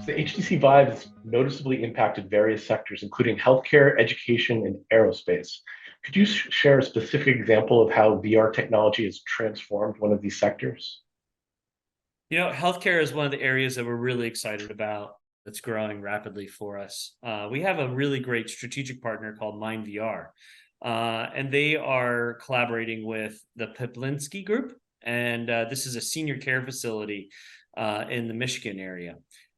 The HTC VIVE has noticeably impacted various sectors, including healthcare, education, and aerospace. Could you share a specific example of how VR technology has transformed one of these sectors? Healthcare is one of the areas that we're really excited about that's growing rapidly for us. We have a really great strategic partner called Mind VR, and they are collaborating with the Piplinski Group. And this is a senior care facility in the Michigan area.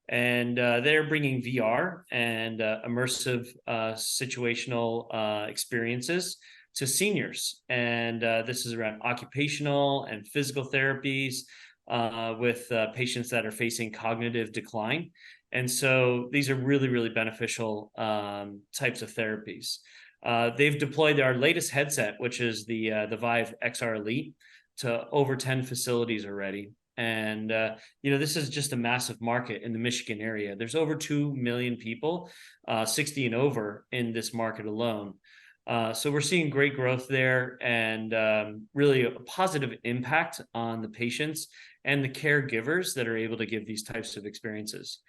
And they're bringing VR and immersive situational experiences to seniors. And this is around occupational and physical therapies with patients that are facing cognitive decline. And so these are really, really beneficial types of therapies. They've deployed our latest headset, which is the Vive XR Elite, to over 10 facilities already. And this is just a massive market in the Michigan area. There's over 2 million people, 60 and over, in this market alone. So we're seeing great growth there and really a positive impact on the patients and the caregivers that are able to give these types of experiences.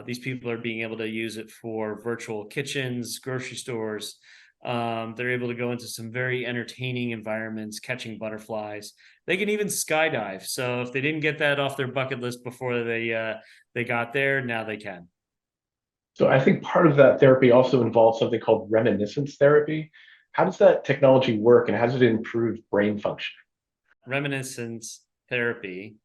These people are being able to use it for virtual kitchens, grocery stores. They're able to go into some very entertaining environments, catching butterflies. They can even skydive. So if they didn't get that off their bucket list before they got there, now they can. So I think part of that therapy also involves something called reminiscence therapy. How does that technology work and how does it improve brain function? Reminiscence therapy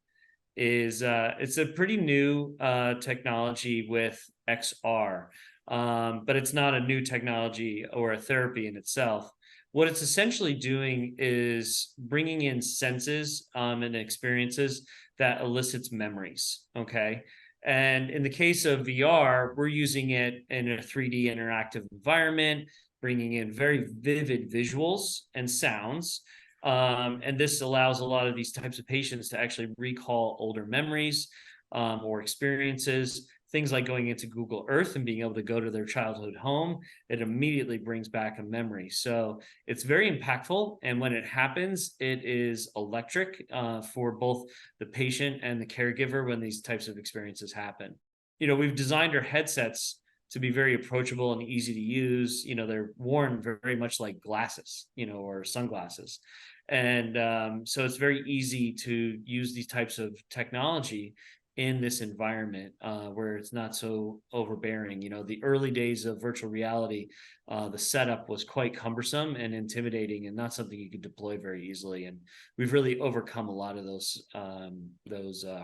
is it's a pretty new technology with XR, but it's not a new technology or a therapy in itself. What it's essentially doing is bringing in senses and experiences that elicits memories. Okay. And in the case of VR, we're using it in a 3D interactive environment, bringing in very vivid visuals and sounds. And this allows a lot of these types of patients to actually recall older memories or experiences. Things like going into Google Earth and being able to go to their childhood home, it immediately brings back a memory. So it's very impactful. And when it happens, it is electric for both the patient and the caregiver when these types of experiences happen. We've designed our headsets to be very approachable and easy to use. They're worn very much like glasses, or sunglasses. And so it's very easy to use these types of technology in this environment where it's not so overbearing. The early days of virtual reality, the setup was quite cumbersome and intimidating and not something you could deploy very easily. And we've really overcome a lot of those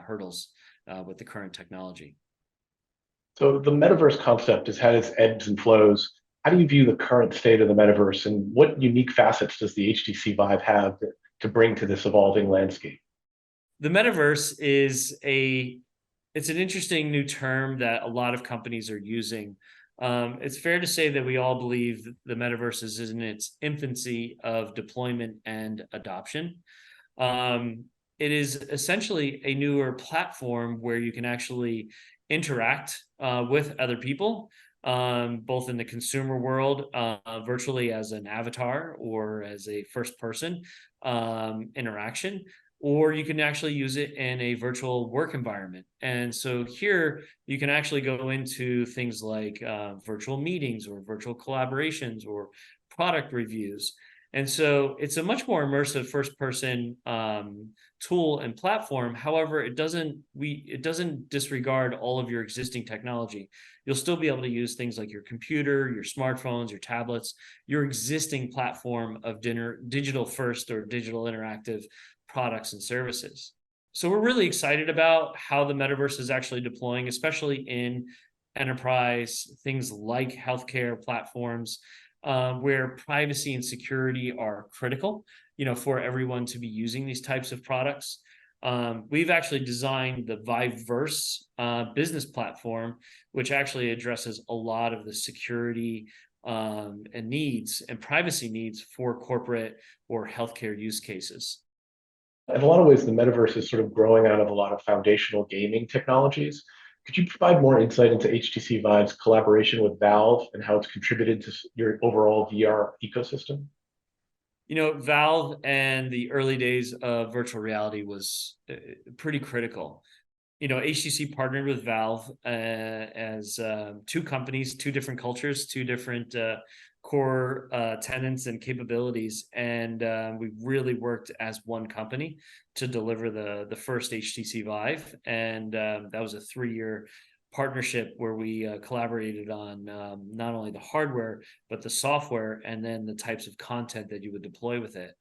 hurdles with the current technology. So the metaverse concept has had its ebbs and flows. How do you view the current state of the metaverse and what unique facets does the HTC Vive have to bring to this evolving landscape? The metaverse is it's an interesting new term that a lot of companies are using. It's fair to say that we all believe the metaverse is in its infancy of deployment and adoption. It is essentially a newer platform where you can actually interact with other people, both in the consumer world, virtually as an avatar or as a first person interaction, or you can actually use it in a virtual work environment. And so here you can actually go into things like virtual meetings or virtual collaborations or product reviews. And so it's a much more immersive first person tool and platform. However, it doesn't disregard all of your existing technology. You'll still be able to use things like your computer, your smartphones, your tablets, your existing platform of digital first or digital interactive products and services. So we're really excited about how the metaverse is actually deploying, especially in enterprise, things like healthcare platforms, where privacy and security are critical, for everyone to be using these types of products. We've actually designed the ViveVerse business platform, which actually addresses a lot of the security and needs and privacy needs for corporate or healthcare use cases. In a lot of ways, the metaverse is sort of growing out of a lot of foundational gaming technologies. Could you provide more insight into HTC Vive's collaboration with Valve and how it's contributed to your overall VR ecosystem? Valve and the early days of virtual reality was pretty critical. HTC partnered with Valve as two companies, two different cultures, two different core tenants and capabilities, and we really worked as one company to deliver the first HTC Vive, and that was a 3-year partnership where we collaborated on not only the hardware but the software, and then the types of content that you would deploy with it.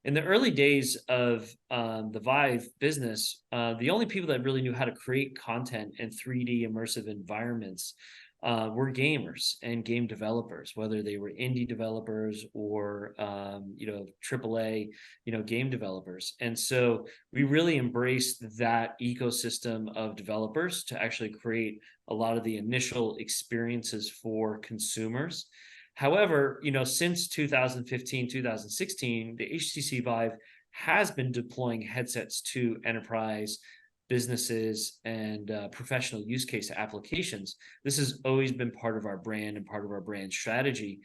In the early days of the Vive business, the only people that really knew how to create content in 3D immersive environments were gamers and game developers, whether they were indie developers or AAA, game developers. And so we really embraced that ecosystem of developers to actually create a lot of the initial experiences for consumers. However, since 2015, 2016, the HTC Vive has been deploying headsets to enterprise businesses and professional use case applications. This has always been part of our brand and part of our brand strategy,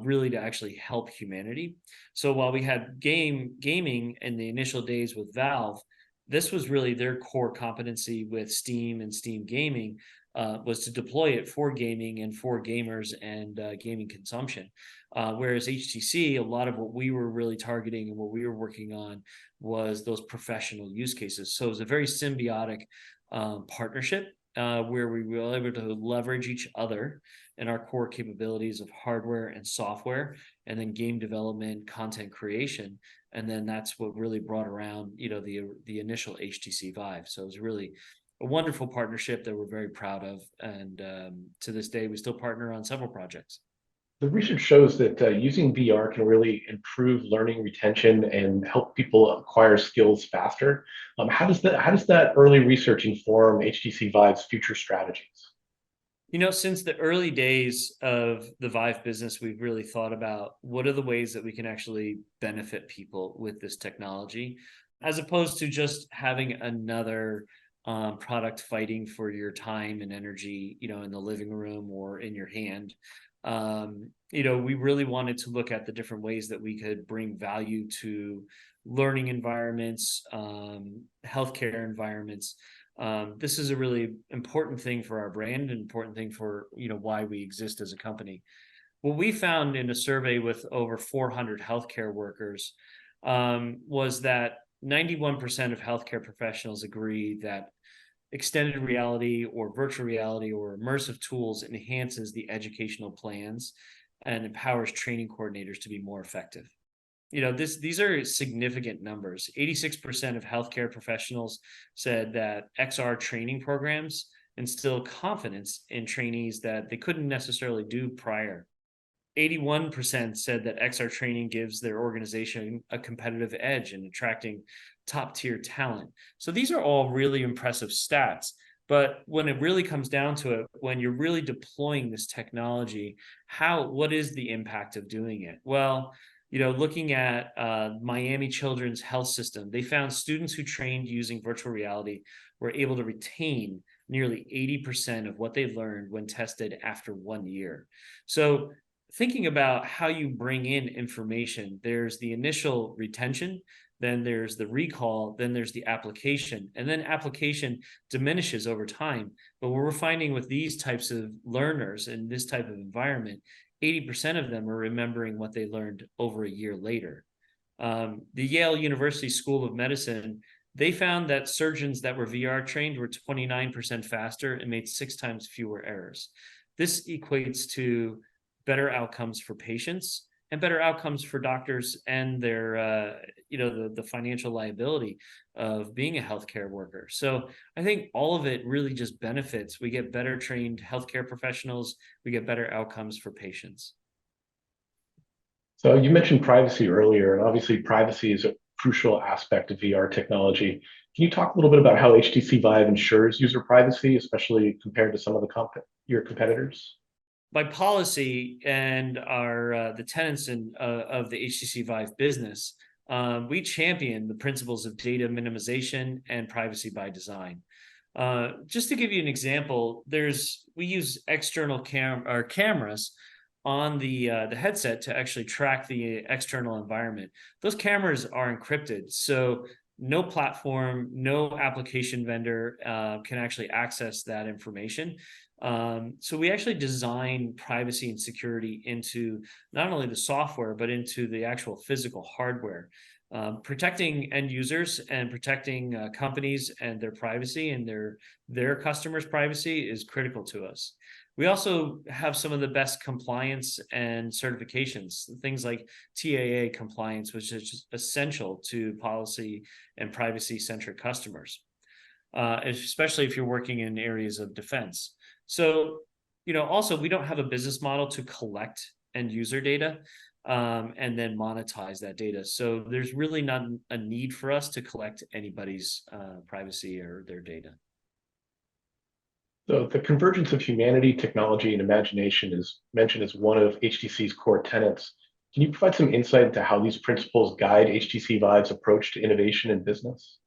really to actually help humanity. So while we had gaming in the initial days with Valve, this was really their core competency with Steam and Steam Gaming, was to deploy it for gaming and for gamers and gaming consumption. Whereas HTC, a lot of what we were really targeting and what we were working on was those professional use cases. So it was a very symbiotic partnership where we were able to leverage each other and our core capabilities of hardware and software, and then game development, content creation. And then that's what really brought around, the initial HTC Vive. So it was really a wonderful partnership that we're very proud of. And to this day, we still partner on several projects. The research shows that using VR can really improve learning retention and help people acquire skills faster. How does that early research inform HTC Vive's future strategies? Since the early days of the Vive business, we've really thought about what are the ways that we can actually benefit people with this technology, as opposed to just having another product fighting for your time and energy, in the living room or in your hand. We really wanted to look at the different ways that we could bring value to learning environments, healthcare environments. This is a really important thing for our brand, and important thing for, why we exist as a company. What we found in a survey with over 400 healthcare workers was that 91% of healthcare professionals agree that extended reality or virtual reality or immersive tools enhances the educational plans and empowers training coordinators to be more effective. These are significant numbers. 86% of healthcare professionals said that XR training programs instill confidence in trainees that they couldn't necessarily do prior. 81% said that XR training gives their organization a competitive edge in attracting top-tier talent. So these are all really impressive stats. But when it really comes down to it, when you're really deploying this technology, what is the impact of doing it? Well, looking at Miami Children's Health System, they found students who trained using virtual reality were able to retain nearly 80% of what they learned when tested after 1 year. So thinking about how you bring in information, there's the initial retention, then there's the recall, then there's the application, and then application diminishes over time. But what we're finding with these types of learners in this type of environment, 80% of them are remembering what they learned over a year later. The Yale University School of Medicine, they found that surgeons that were VR trained were 29% faster and made 6 times fewer errors. This equates to better outcomes for patients and better outcomes for doctors and their, the financial liability of being a healthcare worker. So I think all of it really just benefits. We get better trained healthcare professionals. We get better outcomes for patients. So you mentioned privacy earlier, and obviously privacy is a crucial aspect of VR technology. Can you talk a little bit about how HTC Vive ensures user privacy, especially compared to some of your competitors? By policy and our the tenants of the HTC Vive business, we champion the principles of data minimization and privacy by design. Just to give you an example, we use external cameras on the headset to actually track the external environment. Those cameras are encrypted, so no platform, no application vendor can actually access that information. So we actually design privacy and security into not only the software, but into the actual physical hardware. Protecting end users and protecting companies and their privacy and their customers' privacy is critical to us. We also have some of the best compliance and certifications, things like TAA compliance, which is essential to policy and privacy-centric customers, especially if you're working in areas of defense. So, also we don't have a business model to collect end user data and then monetize that data. So there's really not a need for us to collect anybody's privacy or their data. So the convergence of humanity, technology, and imagination is mentioned as one of HTC's core tenets. Can you provide some insight into how these principles guide HTC Vive's approach to innovation and business?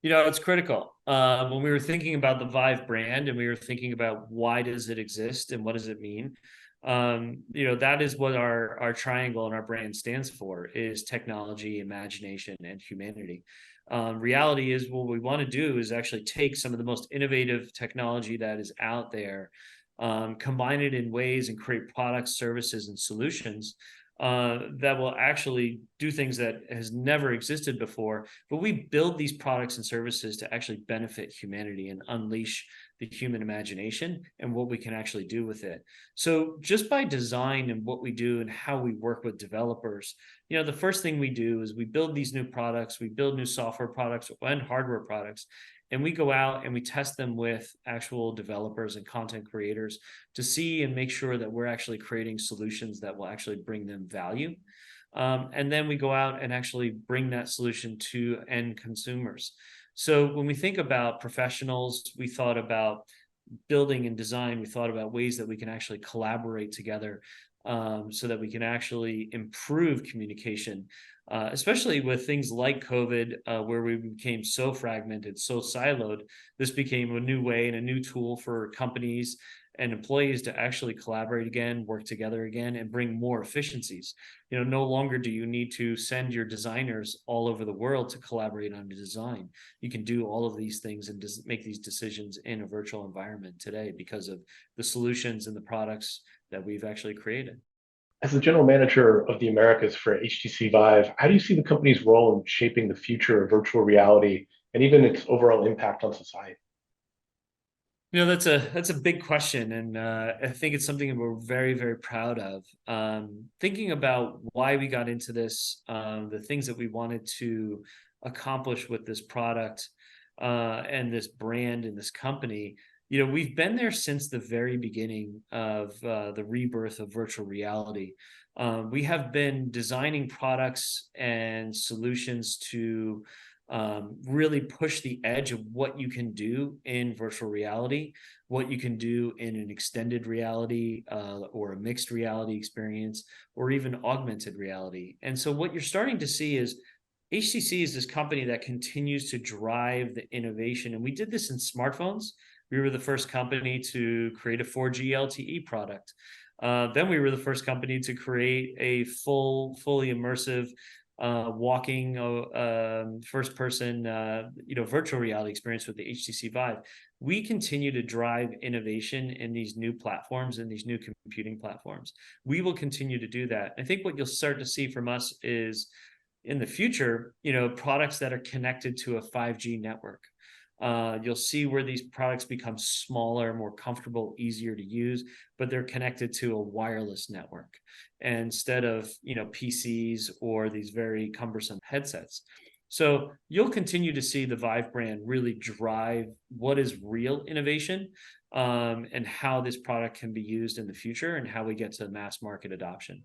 It's critical. When we were thinking about the Vive brand and we were thinking about why does it exist and what does it mean, that is what our triangle and our brand stands for, is technology, imagination, and humanity. Reality is what we want to do is actually take some of the most innovative technology that is out there, combine it in ways and create products, services, and solutions that will actually do things that has never existed before. But we build these products and services to actually benefit humanity and unleash the human imagination and what we can actually do with it. So just by design and what we do and how we work with developers, the first thing we do is we build these new products, we build new software products and hardware products, and we go out and we test them with actual developers and content creators to see and make sure that we're actually creating solutions that will actually bring them value. And then we go out and actually bring that solution to end consumers. So when we think about professionals, we thought about building and design, we thought about ways that we can actually collaborate together so that we can actually improve communication, especially with things like COVID, where we became so fragmented, so siloed. This became a new way and a new tool for companies and employees to actually collaborate again, work together again, and bring more efficiencies. No longer do you need to send your designers all over the world to collaborate on a design. You can do all of these things and just make these decisions in a virtual environment today because of the solutions and the products that we've actually created. As the general manager of the Americas for HTC Vive, how do you see the company's role in shaping the future of virtual reality and even its overall impact on society? That's a big question, and I think it's something that we're very, very proud of. Thinking about why we got into this, the things that we wanted to accomplish with this product and this brand and this company, we've been there since the very beginning of the rebirth of virtual reality. We have been designing products and solutions to really push the edge of what you can do in virtual reality, what you can do in an extended reality or a mixed reality experience, or even augmented reality. And so what you're starting to see is HTC is this company that continues to drive the innovation. And we did this in smartphones. We were the first company to create a 4G LTE product. Then we were the first company to create a fully immersive walking first person virtual reality experience with the HTC Vive. We continue to drive innovation in these new platforms and these new computing platforms. We will continue to do that. I think what you'll start to see from us is in the future, products that are connected to a 5G network. You'll see where these products become smaller, more comfortable, easier to use, but they're connected to a wireless network instead of PCs or these very cumbersome headsets. So you'll continue to see the Vive brand really drive what is real innovation and how this product can be used in the future and how we get to mass market adoption.